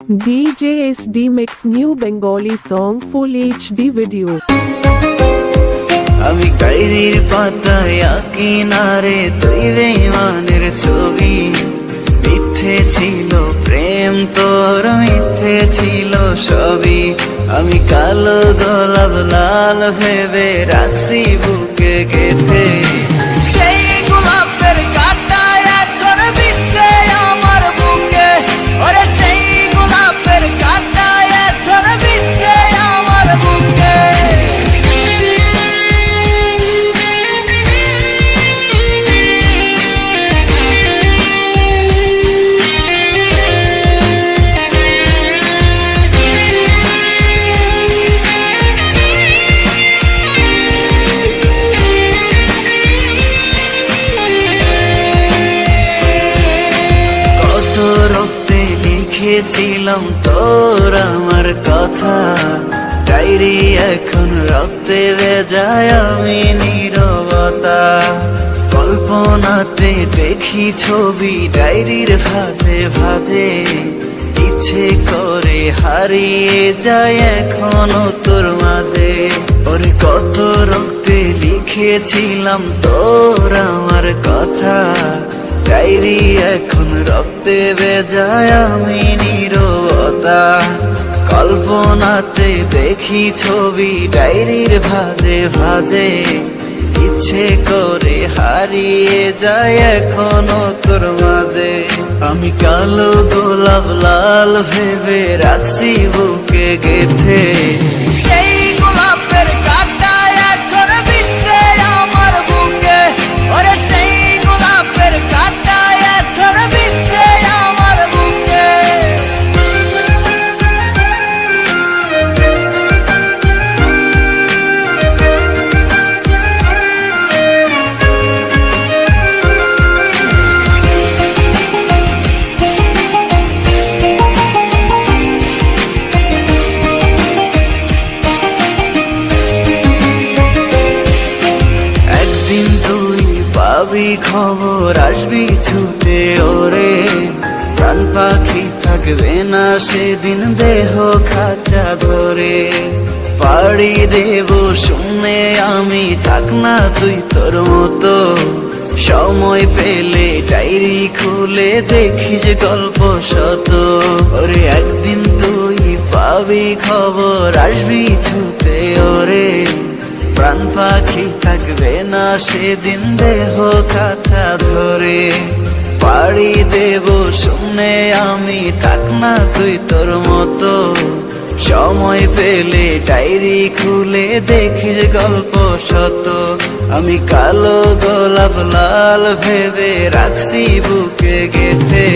DJ SD Mix New Bengali song full HD video. আমি ডায়েরির পাতায় কিনারে তুই বেঈমানের ছবি। মিথ্যে ছিল প্রেম তোর, মিথ্যে ছিল সবই। আমি কালো গোলাপ লাল ভেবে রাখছি বুকে গেথে। সেই গোলাপের কাঁটায় এখন বিচ্ছে আমার বুকে। ওরে সেই গোলাপের কাঁটায় এখন বিচ্ছে আমার বুকে। রক্তে লিখেছিলাম তোর আমার কথা, ডায়েরি এখন রক্তে ভেজায় আমি নীরবতা। কল্পনাতে দেখি ছবি ডায়েরির ভাঁজে ভাঁজে, ইচ্ছে করে হারিয়ে যায় এখনো তোর মাঝে। ওরে কত রক্তে লিখেছিলাম তোর আমার কথা, ডায়েরি এখন রক্তে ভেজায় আমি নীরবতা। কল্পনাতে দেখি ছবি ডায়েরির ভাঁজে ভাঁজে, ইচ্ছে করে হারিয়ে যায় এখনো তোর মাঝে। আমি কালো গোলাপ লাল ভেবে রাখছি বুকে গেথে। সেই গোলাপের কাঁটায় এখন বিচ্ছে আমার বুকে। ওরে সেই গোলাপের কাঁটায় এখন বিচ্ছে আমার বুকে। একদিন তুই পাবি খবর, আসবি ছুটে ওরে। প্রাণ পাখি থাকবে না সেদিন দেহ খাঁচা ধরে। পাড়ি দেব শুনে আমি, থাক না তুই তোর মতো। সময় পেলে ডায়েরি খুলে দেখিস গল্প শত। ওরে একদিন তুই পাবি খবর, আসবি ছুটে ওরে। প্রাণ পাখি থাকবে না সেদিন দেহ খাঁচা ধরে। পাড়ি দেব শুনে আমি, থাক না তুই তোর মতো। সময় পেলে ডায়েরি খুলে দেখিস গল্প শত। আমি কালো গোলাপ লাল ভেবে রাখছি বুকে গেথে।